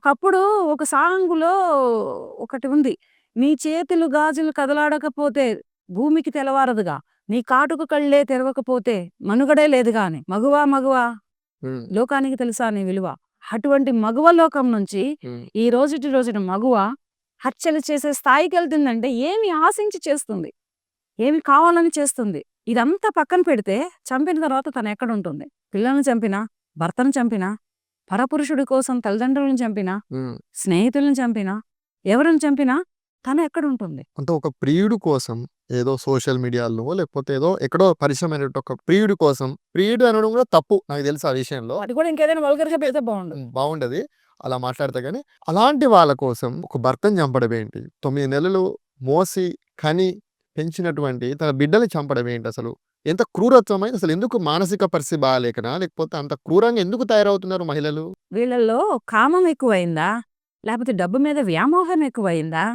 ఒకప్పుడు ఒక సాంగులో ఒకటి ఉంది. నీ చేతులు గాజులు కదలాడకపోతే భూమికి తెలవారదుగా. నీ కాటుక కళ్ళే తెరవకపోతే మనుగడే లేదుగా అని. మగువా మగువా హ్మ్. లోకానికి తెలుసా నీ విలువ. అటువంటి మగువ లోకం నుంచి ఈ రోజుటి రోజున మగువ హత్యలు చేసే స్థాయికెళ్తుందంటే ఏమి ఆశించి చేస్తుంది? ఏమి కావాలని చేస్తుంది? ఇదంతా పక్కన పెడితే చంపిన తర్వాత తనెక్కడుంటుంది? పిల్లల్ని చంపినా, భర్తను చంపినా, పరపురుషుడి కోసం తల్లిదండ్రులను చంపినా, హ్మ్. స్నేహితులను చంపినా, ఎవరిని చంపినా తను ఎక్కడుంటుంది? అంటే ఒక ప్రియుడు కోసం ఏదో సోషల్ మీడియాలో లేకపోతే ఏదో ఎక్కడో పరిచయమైనటువంటి ఒక ప్రియుడి కోసం ప్రియుడు అనడం కూడా తప్పు నాకు తెలుసు ఆ విషయంలో. అది కూడా ఇంకేదైనా వల్గర్‌గా పెడితే బావుండు. బాగుండదు అలా మాట్లాడితే గాని. అలాంటి వాళ్ళ కోసం ఒక భర్తను చంపడం ఏంటి? 9 నెలలు మోసి, కని, పెంచినటువంటి తన బిడ్డని చంపడం ఏంటసలు? ఎంత క్రూరత్వమై అసలు ఎందుకు మానసిక పరిస్థితి బాలేకనా? లేకపోతే అంత క్రూరంగా ఎందుకు తయారవుతున్నారు మహిళలు? వీళ్ళల్లో కామం ఎక్కువయిందా? లేపోతే డబ్బు మీద వ్యామోహం ఎక్కువయిందా?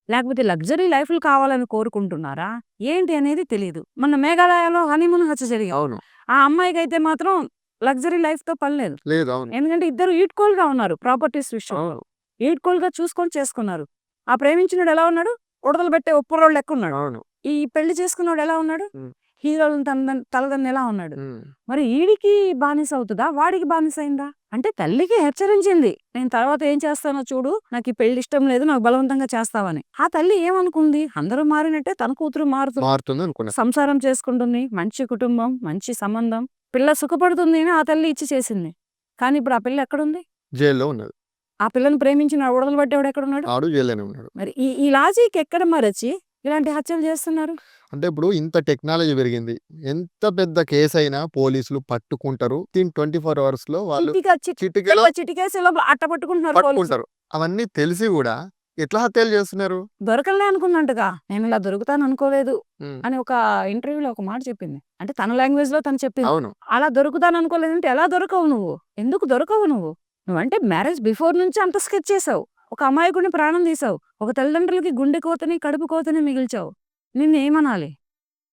లేకపోతే లగ్జరీ లైఫ్‌లు కావాలని కోరుకుంటున్నారా? ఏంటి అనేది తెలీదు. మొన్న మేఘాలయలో హనీమూన్ హత్య జరిగింది. అవును. ఆ అమ్మాయికైతే మాత్రం లగ్జరీ లైఫ్‌తో పని లేదు. లేదు. అవును. ఎందుకంటే ఇద్దరు ఈక్వల్‌గా ఉన్నారు ప్రాపర్టీస్ విషయంలో. అవును. ఈక్వల్‌గా చూసుకొని చేసుకున్నారు. ఆ ప్రేమించినోడు ఎలా ఉన్నాడు? ఉడతలు పెట్టే ఉప్పరోడు లెక్కున్నాడు. అవును. ఈ పెళ్లి చేసుకున్నోడు ఎలా ఉన్నాడు? హ్మ్. హీరోలను తలదన్ని ఎలా ఉన్నాడు? హ్మ్. మరి ఈడికి బానిస అవుతదా? వాడికి బానిస అయిందా? అంటే తల్లికి హెచ్చరించింది. నేను తర్వాత ఏం చేస్తానో చూడు. నాకు ఈ పెళ్లి ఇష్టం లేదు. నాకు బలవంతంగా చేస్తావని. ఆ తల్లి ఏమనుకుంది? అందరూ మారినట్టే తన కూతురు మారుతుంది. మారుతుందనుకున్నా. సంసారం చేసుకుంటుంది. మంచి కుటుంబం, మంచి సంబంధం. పిల్ల సుఖపడుతుంది అని ఆ తల్లి ఇచ్చి చేసింది. కానీ ఇప్పుడు ఆ పిల్ల ఎక్కడుంది? జైల్‌లో ఉన్నది. ఆ పిల్లని ప్రేమించిన ఉడతలు పట్టేవాడు ఎక్కడున్నాడు? ఆడు జైల్‌లోనే ఉన్నాడు. మరి ఈ ఈ లాజిక్ ఎక్కడ మరచి ఇలాంటి హత్యలు చేస్తున్నారు? అంటే ఇప్పుడు ఇంత టెక్నాలజీ పెరిగింది. ఎంత పెద్ద కేసయినా పోలీసులు పట్టుకుంటారు. వితిన్ 24 అవర్స్‌లో వాళ్ళు చిటికెలో చిటికేసి లోపల అట్ట పట్టుకుంటున్నారు పోలీసులు. పట్టుకుంటారు. అవన్నీ తెలిసి గూడా ఎట్లా హత్యలు చేస్తున్నారు? దొరకలే అనుకున్నంటగా. నేనిలా దొరుకుతాననుకోలేదు హ్మ్. అని ఒక ఇంటర్వ్యూలో ఒక మాట చెప్పింది. అంటే తన లాంగ్వేజ్‌లో తను చెప్పింది. అవును. అలా దొరుకుతాననుకోలేదంటే ఎలా దొరకవు నువ్వు? ఎందుకు దొరకవు నువ్వు? నువ్వంటే మ్యారేజ్ బిఫోర్ నుంచి అంత స్కెచ్ చేసావు. ఒక అమాయకుడిని ప్రాణం తీసావు. ఒక తల్లిదండ్రులకి గుండె కోతని, కడుపు కోతని మిగిల్చావు. నిన్నేమనాలి?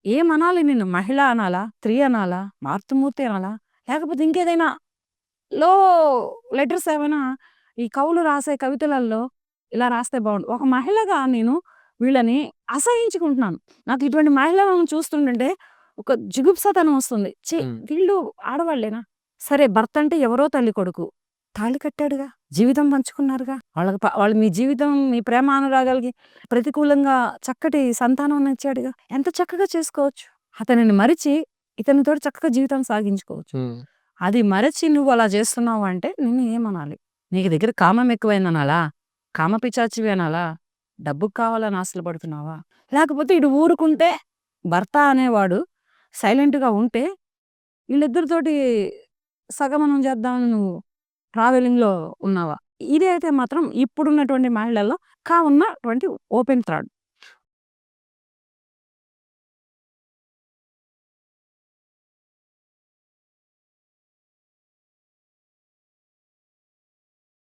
ఏమనాలి నిన్ను? మహిళ అనాలా? స్త్రీ అనాలా? మాతృమూర్తి అనాలా? లేకపోతే ఇంకేదైనా లో లెటర్స్ ఏమైనా ఈ కవులు రాసే కవితలల్లో ఇలా రాస్తే బావుండు. ఒక మహిళగా నేను వీళ్ళని అసహించుకుంటున్నాను. నాకు ఇటువంటి మహిళలను చూస్తుంటుంటే ఒక జిగుప్సతనం వస్తుంది. ఛీ! హ్మ్. వీళ్ళు ఆడవాళ్ళేనా? సరే భర్త అంటే ఎవరో తల్లి కొడుకు. తాళి కట్టాడుగా. జీవితం పంచుకున్నారుగా. వాళ్ళు మీ జీవితం, మీ ప్రేమ అనురాగాలకి ప్రతికూలంగా చక్కటి సంతానాన్నిచ్చాడుగా. ఎంత చక్కగా చేసుకోవచ్చు. అతనిని మరిచి ఇతనితోటి చక్కగా జీవితం సాగించుకోవచ్చు. హ్మ్. అది మరచి నువ్వు అలా చేస్తున్నావు అంటే నిన్ను ఏమనాలి? నీకు దగ్గర కామం ఎక్కువైందనాలా? కామపిశాచివి అనాలా? డబ్బుకు కావాలని ఆశలు పడుతున్నావా? లేకపోతే ఈడు ఊరుకుంటే భర్త అనేవాడు సైలెంట్‌గా ఉంటే వీళ్ళిద్దరితోటి సగమనం చేద్దామని నువ్వు ట్రావెలింగ్‌లో ఉన్నావా? ఇదైతే మాత్రం ఇప్పుడున్నటువంటి మహిళల్లో ఉన్నటువంటి ఓపెన్ థాట్.